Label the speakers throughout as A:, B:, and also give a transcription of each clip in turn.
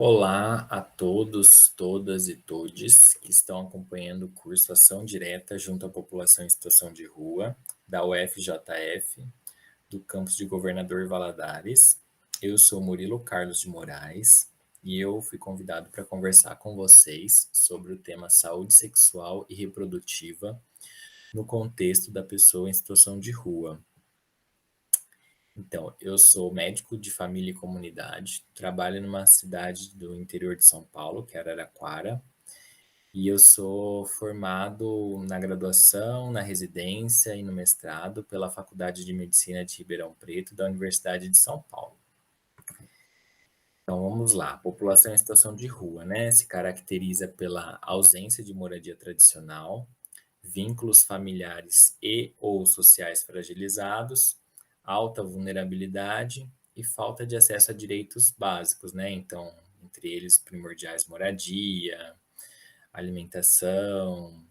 A: Olá a todos, todas e todes que estão acompanhando o curso Ação Direta junto à População em Situação de Rua, da UFJF, do campus de Governador Valadares. Eu sou Murilo Carlos de Moraes e eu fui convidado para conversar com vocês sobre o tema saúde sexual e reprodutiva no contexto da pessoa em situação de rua. Então, eu sou médico de família e comunidade, trabalho numa cidade do interior de São Paulo, que é Araraquara, e eu sou formado na graduação, na residência e no mestrado pela Faculdade de Medicina de Ribeirão Preto, da Universidade de São Paulo. Então, vamos lá. A população em situação de rua, né? Se caracteriza pela ausência de moradia tradicional, vínculos familiares e ou sociais fragilizados, alta vulnerabilidade e falta de acesso a direitos básicos, né? Então, entre eles primordiais moradia, alimentação,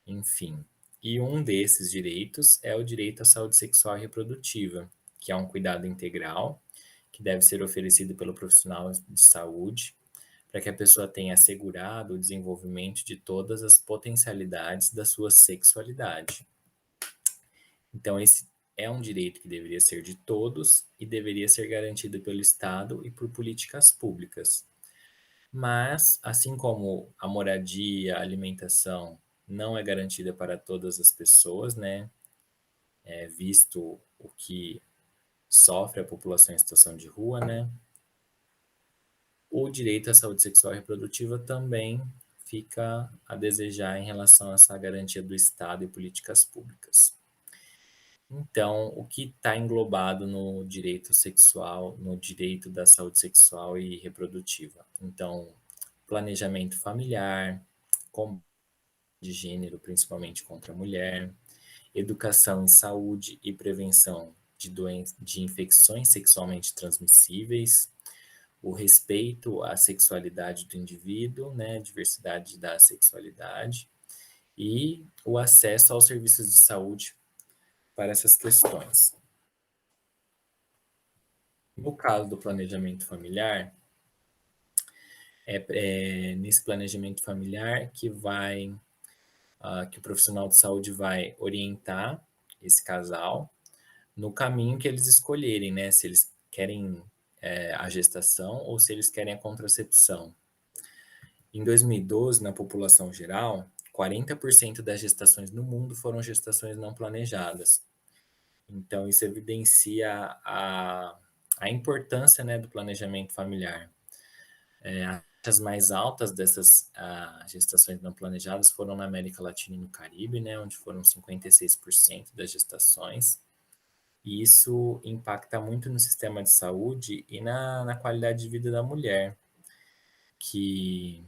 A: enfim. E um desses direitos é o direito à saúde sexual e reprodutiva, que é um cuidado integral que deve ser oferecido pelo profissional de saúde para que a pessoa tenha assegurado o desenvolvimento de todas as potencialidades da sua sexualidade. Então, esse é um direito que deveria ser de todos e deveria ser garantido pelo Estado e por políticas públicas. Mas, assim como a moradia, a alimentação não é garantida para todas as pessoas, né? Visto o que sofre a população em situação de rua, né? O direito à saúde sexual e reprodutiva também fica a desejar em relação a essa garantia do Estado e políticas públicas. Então, o que está englobado no direito sexual, no direito da saúde sexual e reprodutiva? Então, planejamento familiar, combate de gênero, principalmente contra a mulher, educação em saúde e prevenção de infecções sexualmente transmissíveis, o respeito à sexualidade do indivíduo, né, diversidade da sexualidade, e o acesso aos serviços de saúde para essas questões. No caso do planejamento familiar, nesse planejamento familiar que o profissional de saúde vai orientar esse casal no caminho que eles escolherem, né? Se eles querem a gestação ou se eles querem a contracepção. Em 2012, na população geral, 40% das gestações no mundo foram gestações não planejadas. Então, isso evidencia a importância, né, do planejamento familiar. As taxas mais altas dessas gestações não planejadas foram na América Latina e no Caribe, né, onde foram 56% das gestações. E isso impacta muito no sistema de saúde e na qualidade de vida da mulher, que,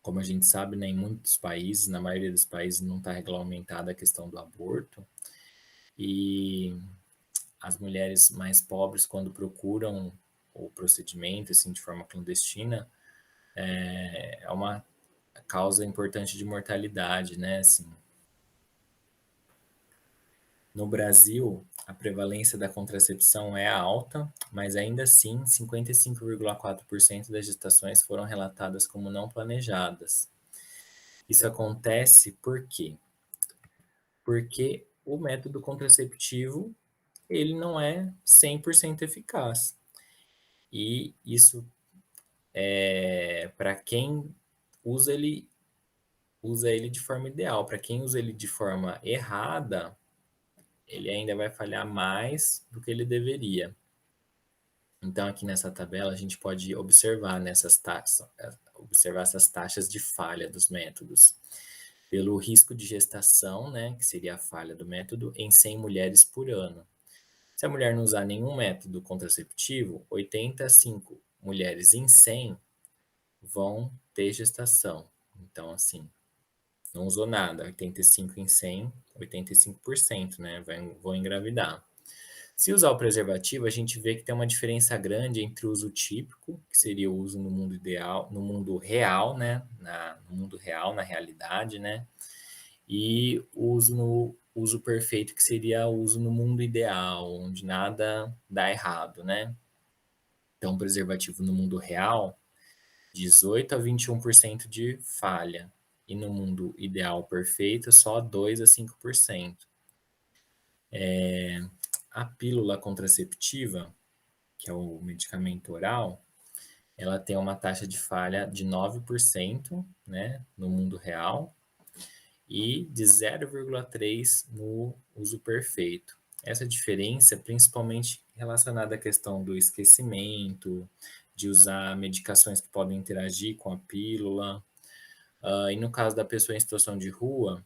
A: como a gente sabe, né, em muitos países, na maioria dos países, não está regulamentada a questão do aborto. E as mulheres mais pobres, quando procuram o procedimento, assim, de forma clandestina, é uma causa importante de mortalidade, né, assim. No Brasil, a prevalência da contracepção é alta, mas ainda assim, 55,4% das gestações foram relatadas como não planejadas. Isso acontece por quê? Porque o método contraceptivo, ele não é 100% eficaz. E isso para quem usa ele, usa ele de forma ideal. Para quem usa ele de forma errada, ele ainda vai falhar mais do que ele deveria. Então, aqui nessa tabela, a gente pode observar observar essas taxas de falha dos métodos. Pelo risco de gestação, né, que seria a falha do método, em 100 mulheres por ano. Se a mulher não usar nenhum método contraceptivo, 85 mulheres em 100 vão ter gestação. Então, assim, não usou nada, 85 em 100, 85%, né, vão engravidar. Se usar o preservativo, a gente vê que tem uma diferença grande entre o uso típico, que seria o uso no mundo ideal, no mundo real, né, no mundo real, na realidade, né, e o uso perfeito, que seria o uso no mundo ideal, onde nada dá errado, né. Então, preservativo no mundo real, 18 a 21% de falha. E no mundo ideal perfeito, só 2 a 5%. A pílula contraceptiva, que é o medicamento oral, ela tem uma taxa de falha de 9%, né, no mundo real, e de 0,3% no uso perfeito. Essa diferença é principalmente relacionada à questão do esquecimento, de usar medicações que podem interagir com a pílula. E no caso da pessoa em situação de rua,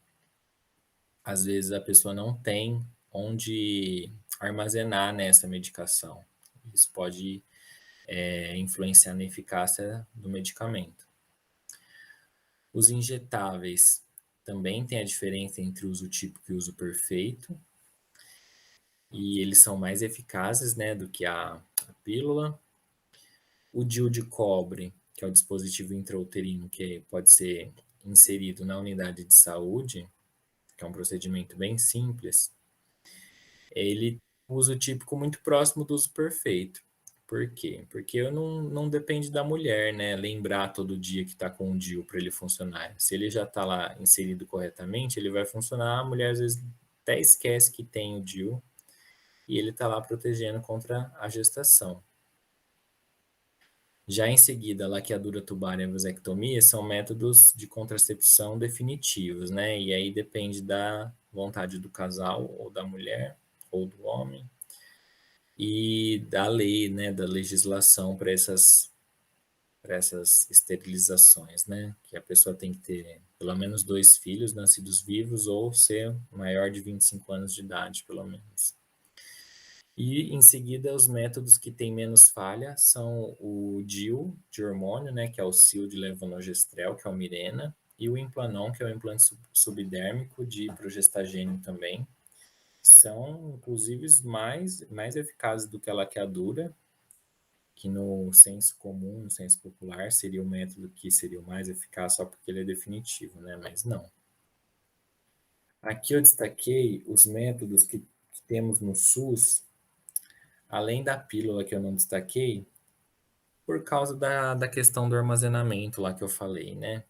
A: às vezes a pessoa não tem onde armazenar, né, essa medicação. Isso pode influenciar na eficácia do medicamento. Os injetáveis também têm a diferença entre uso típico e uso perfeito, e eles são mais eficazes, né, do que a pílula. O DIU de cobre, que é o dispositivo intrauterino que pode ser inserido na unidade de saúde, que é um procedimento bem simples, ele usa o típico muito próximo do uso perfeito. Por quê? Porque eu não depende da mulher, né? Lembrar todo dia que está com o DIU para ele funcionar. Se ele já está lá inserido corretamente, ele vai funcionar. A mulher às vezes até esquece que tem o DIU e ele está lá protegendo contra a gestação. Já em seguida, a laqueadura tubar e a vasectomia são métodos de contracepção definitivos, né? E aí depende da vontade do casal ou da mulher ou do homem e da lei, né, da legislação para essas esterilizações, né? Que a pessoa tem que ter pelo menos 2 filhos nascidos vivos ou ser maior de 25 anos de idade, pelo menos. E em seguida, os métodos que têm menos falha são o DIU de hormônio, né, que é o sil de levonorgestrel, que é o Mirena, e o Implanon, que é o implante subdérmico de progestagênio também. São, inclusive, mais eficazes do que a laqueadura, que no senso comum, no senso popular, seria o método que seria o mais eficaz só porque ele é definitivo, né? Mas não. Aqui eu destaquei os métodos que temos no SUS, além da pílula que eu não destaquei, por causa da questão do armazenamento lá que eu falei, né?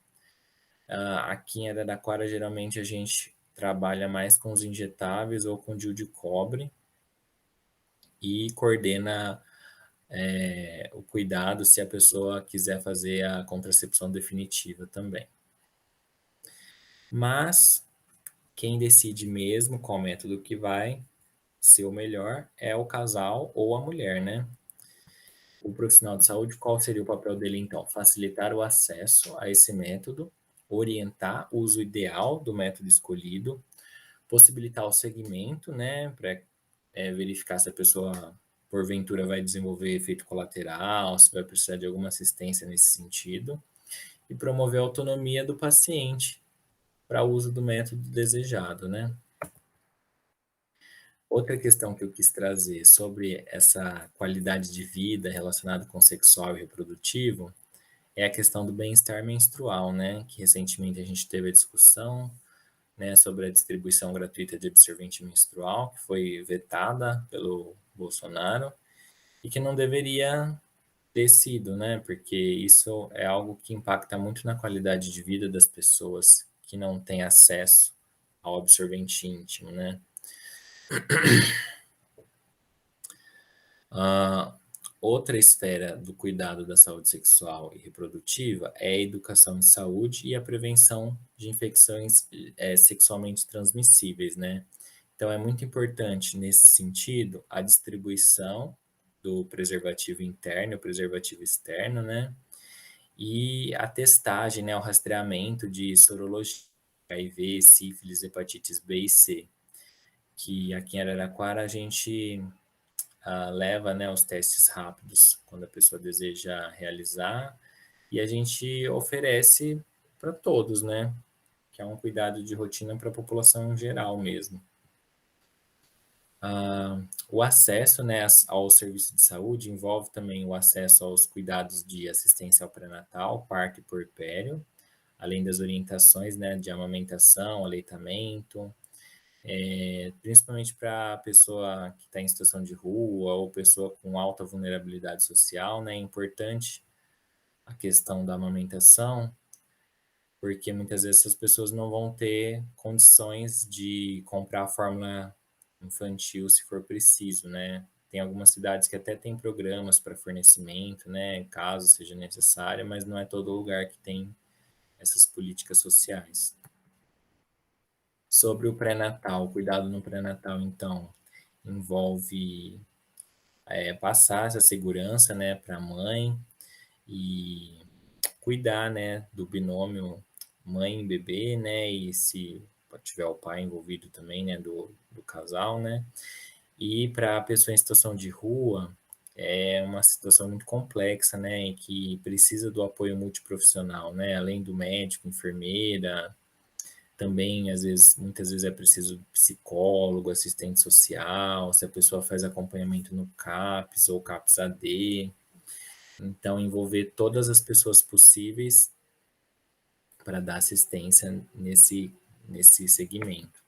A: Aqui em Araraquara, geralmente a gente trabalha mais com os injetáveis ou com DIU de cobre e coordena o cuidado se a pessoa quiser fazer a contracepção definitiva também. Mas quem decide mesmo qual método que vai ser o melhor é o casal ou a mulher, né? O profissional de saúde, qual seria o papel dele então? Facilitar o acesso a esse método, orientar o uso ideal do método escolhido, possibilitar o segmento, né, para verificar se a pessoa porventura vai desenvolver efeito colateral, se vai precisar de alguma assistência nesse sentido, e promover a autonomia do paciente para o uso do método desejado, né? Outra questão que eu quis trazer sobre essa qualidade de vida relacionada com o sexual e reprodutivo é a questão do bem-estar menstrual, né? Que recentemente a gente teve a discussão, né, sobre a distribuição gratuita de absorvente menstrual, que foi vetada pelo Bolsonaro e que não deveria ter sido, né? Porque isso é algo que impacta muito na qualidade de vida das pessoas que não têm acesso ao absorvente íntimo, né? Ah, outra esfera do cuidado da saúde sexual e reprodutiva é a educação em saúde e a prevenção de infecções sexualmente transmissíveis, né? Então, é muito importante, nesse sentido, a distribuição do preservativo interno e o preservativo externo, né? E a testagem, né? O rastreamento de sorologia, HIV, sífilis, hepatites B e C, que aqui em Araraquara a gente leva, né, os testes rápidos quando a pessoa deseja realizar e a gente oferece para todos, né? Que é um cuidado de rotina para a população em geral mesmo. O acesso, né, ao serviço de saúde envolve também o acesso aos cuidados de assistência ao pré-natal, parto e puerpério, além das orientações, né, de amamentação, aleitamento, Principalmente para a pessoa que está em situação de rua ou pessoa com alta vulnerabilidade social, né? É importante a questão da amamentação, porque muitas vezes essas pessoas não vão ter condições de comprar a fórmula infantil se for preciso, né? Tem algumas cidades que até tem programas para fornecimento, né, caso seja necessário, mas não é todo lugar que tem essas políticas sociais. Sobre o pré-natal, o cuidado no pré-natal, então, envolve passar essa segurança, né, para a mãe e cuidar, né, do binômio mãe e bebê, né, e se tiver o pai envolvido também, né, do casal, né, e para a pessoa em situação de rua, é uma situação muito complexa, né, e que precisa do apoio multiprofissional, né, além do médico, enfermeira, também, às vezes, muitas vezes é preciso psicólogo, assistente social, se a pessoa faz acompanhamento no CAPS ou CAPS AD. Então, envolver todas as pessoas possíveis para dar assistência nesse segmento.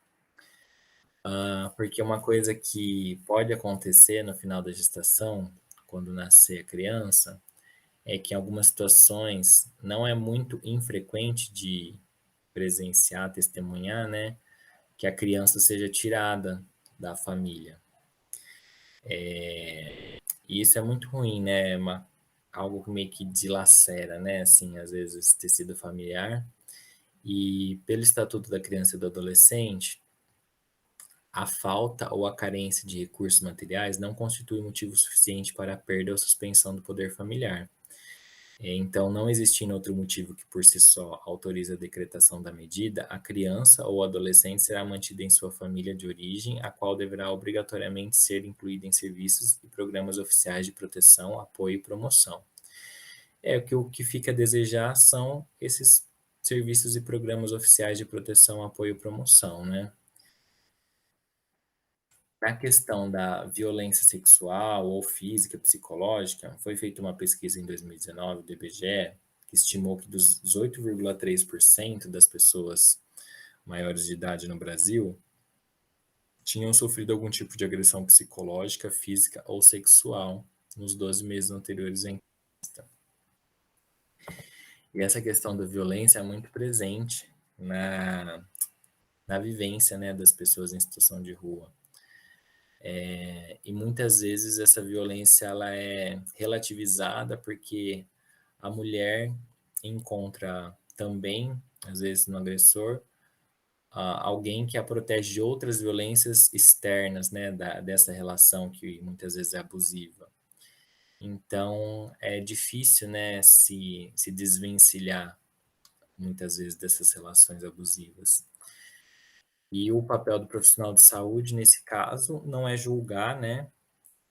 A: Porque uma coisa que pode acontecer no final da gestação, quando nascer a criança, é que em algumas situações não é muito infrequente de presenciar, testemunhar, né, que a criança seja tirada da família. E isso é muito ruim, né? Algo que meio que dilacera, né? Assim, às vezes, esse tecido familiar. E pelo Estatuto da Criança e do Adolescente, a falta ou a carência de recursos materiais não constitui motivo suficiente para a perda ou suspensão do poder familiar. Então, não existindo outro motivo que por si só autorize a decretação da medida, a criança ou adolescente será mantida em sua família de origem, a qual deverá obrigatoriamente ser incluída em serviços e programas oficiais de proteção, apoio e promoção. O que fica a desejar são esses serviços e programas oficiais de proteção, apoio e promoção, né? Na questão da violência sexual ou física, psicológica, foi feita uma pesquisa em 2019 do IBGE que estimou que dos 18,3% das pessoas maiores de idade no Brasil tinham sofrido algum tipo de agressão psicológica, física ou sexual nos 12 meses anteriores à enquista. E essa questão da violência é muito presente na vivência, né, das pessoas em situação de rua. E muitas vezes essa violência ela é relativizada porque a mulher encontra também, às vezes no agressor, alguém que a protege de outras violências externas, né, dessa relação que muitas vezes é abusiva. Então é difícil, né, se desvencilhar muitas vezes dessas relações abusivas. E o papel do profissional de saúde nesse caso não é julgar, né,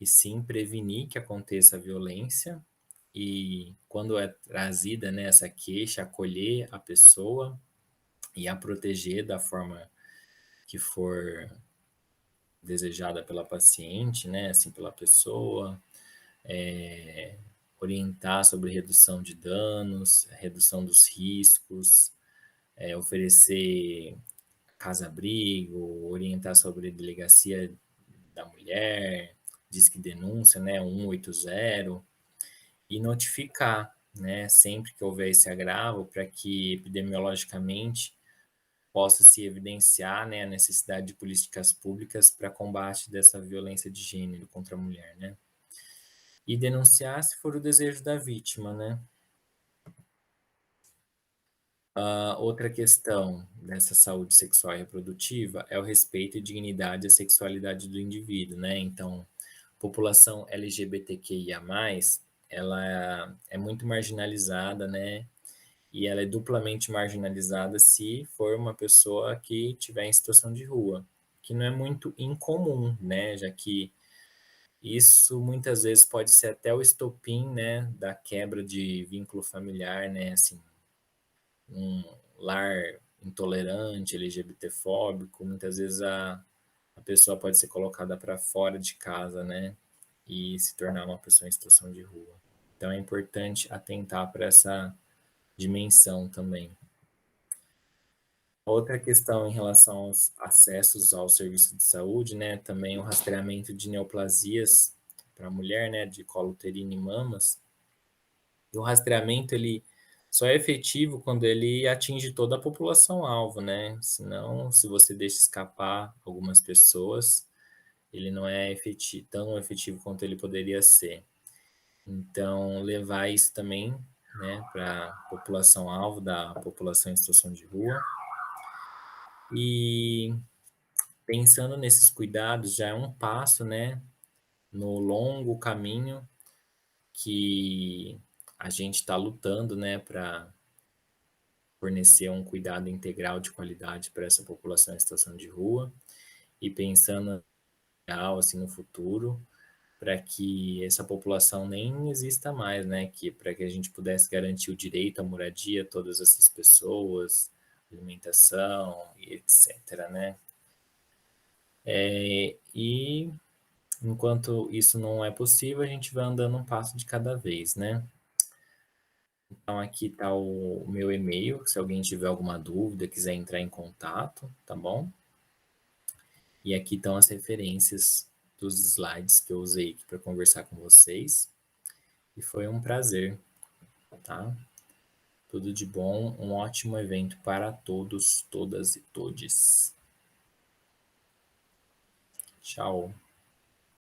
A: e sim prevenir que aconteça a violência e quando é trazida, né, essa queixa, acolher a pessoa e a proteger da forma que for desejada pela paciente, né, assim, pela pessoa, orientar sobre redução de danos, redução dos riscos, oferecer casa-abrigo, orientar sobre delegacia da mulher, disque denúncia, né, 180, e notificar, né, sempre que houver esse agravo, para que epidemiologicamente possa se evidenciar, né, a necessidade de políticas públicas para combate dessa violência de gênero contra a mulher, né? E denunciar se for o desejo da vítima, né? Outra questão dessa saúde sexual e reprodutiva é o respeito e dignidade à sexualidade do indivíduo, né? Então, população LGBTQIA+, ela é muito marginalizada, né? E ela é duplamente marginalizada se for uma pessoa que estiver em situação de rua, que não é muito incomum, né? Já que isso muitas vezes pode ser até o estopim, né, da quebra de vínculo familiar, né? Assim, um lar intolerante, LGBTfóbico, muitas vezes a pessoa pode ser colocada para fora de casa, né? E se tornar uma pessoa em situação de rua. Então é importante atentar para essa dimensão também. Outra questão em relação aos acessos ao serviço de saúde, né, também o rastreamento de neoplasias para a mulher, né, de colo uterino e mamas. E o rastreamento ele só é efetivo quando ele atinge toda a população-alvo, né? Senão, se você deixa escapar algumas pessoas, ele não é tão efetivo quanto ele poderia ser. Então, levar isso também, né, para a população-alvo da população em situação de rua. E pensando nesses cuidados, já é um passo, né, no longo caminho que a gente está lutando, né, para fornecer um cuidado integral de qualidade para essa população em situação de rua e pensando assim no futuro para que essa população nem exista mais, né? Que para que a gente pudesse garantir o direito à moradia a todas essas pessoas, alimentação e etc, né? E enquanto isso não é possível, a gente vai andando um passo de cada vez, né? Então aqui está o meu e-mail, se alguém tiver alguma dúvida, quiser entrar em contato, tá bom? E aqui estão as referências dos slides que eu usei aqui para conversar com vocês. E foi um prazer, tá? Tudo de bom, um ótimo evento para todos, todas e todes. Tchau.